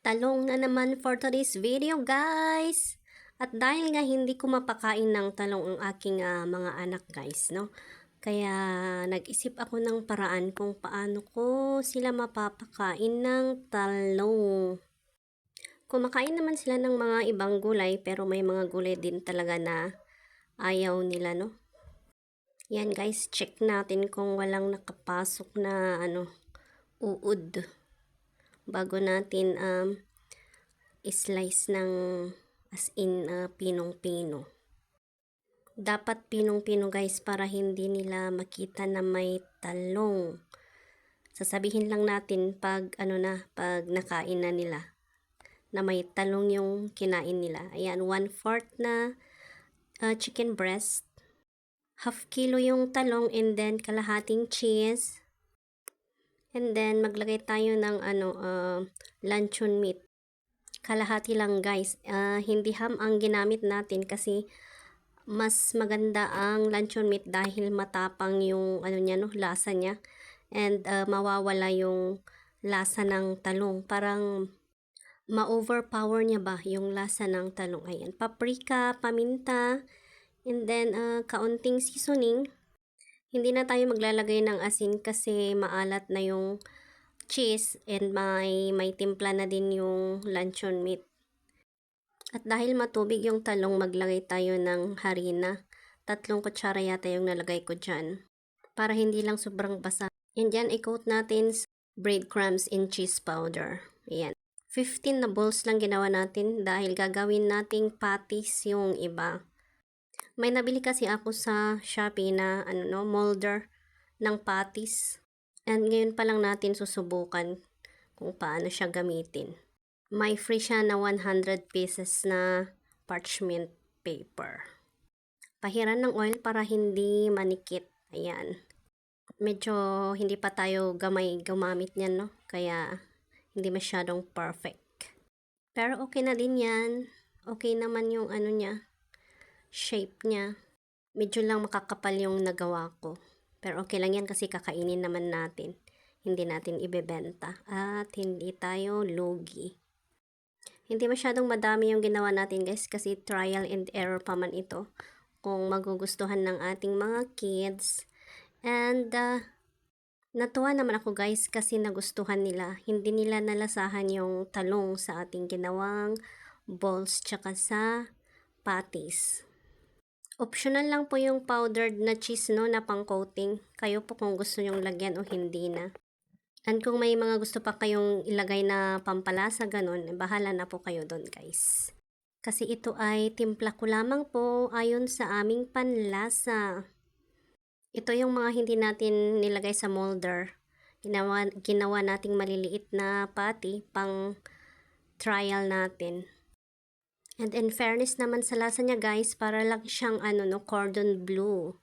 Talong na naman for today's video, guys! At dahil nga hindi ko mapakain ng talong ang aking mga anak, guys, no? Kaya nag-isip ako ng paraan kung paano ko sila mapapakain ng talong. Kumakain naman sila ng mga ibang gulay, pero may mga gulay din talaga na ayaw nila, no? Yan, guys, check natin kung walang nakapasok na uod bago natin slice ng as in pinong-pino. Dapat pinong-pino, guys, para hindi nila makita na may talong. Sasabihin lang natin pag pag nakain na nila na may talong yung kinain nila. Ayan, 1/4 na chicken breast, 1/2 kilo yung talong, and then kalahating cheese. And then maglagay tayo ng luncheon meat. Kalahati lang, guys. Hindi ham ang ginamit natin kasi mas maganda ang luncheon meat dahil matapang yung lasa niya, and mawawala yung lasa ng talong. Parang ma-overpower niya ba yung lasa ng talong. Ayan, paprika, paminta, and then kaunting seasoning. Hindi na tayo maglalagay ng asin kasi maalat na yung cheese, and may timpla na din yung luncheon meat. At dahil matubig yung talong, maglagay tayo ng harina. 3 kutsara yata yung nalagay ko dyan, para hindi lang sobrang basa. And dyan, i-coat natin breadcrumbs and cheese powder. Ayan. 15 na balls lang ginawa natin dahil gagawin nating patties yung iba. May nabili kasi ako sa Shopee na molder ng patties. And ngayon pa lang natin susubukan kung paano siya gamitin. May free siya na 100 pieces na parchment paper. Pahiran ng oil para hindi manikit. Ayan. Medyo hindi pa tayo gamay gumamit niyan, no? Kaya hindi masyadong perfect. Pero okay na din yan. Okay naman yung niya, shape niya. Medyo lang makakapal yung nagawa ko. Pero okay lang yan kasi kakainin naman natin. Hindi natin ibebenta. At hindi tayo lugi. Hindi masyadong madami yung ginawa natin, guys, kasi trial and error pa man ito. Kung magugustuhan ng ating mga kids. And natuwa naman ako, guys, kasi nagustuhan nila. Hindi nila nalasahan yung talong sa ating ginawang balls tsaka sa patties. Optional lang po yung powdered na cheese, no, na pang-coating. Kayo po kung gusto nyong lagyan o hindi na. And kung may mga gusto pa kayong ilagay na pampalasa, ganun, bahala na po kayo doon, guys. Kasi ito ay timpla ko lamang po ayon sa aming panlasa. Ito yung mga hindi natin nilagay sa molder. Ginawa nating maliliit na patty pang trial natin. And in fairness naman sa lasa niya, guys, para lang siyang cordon bleu.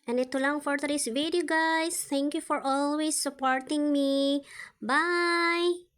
And ito lang for today's video, guys. Thank you for always supporting me. Bye!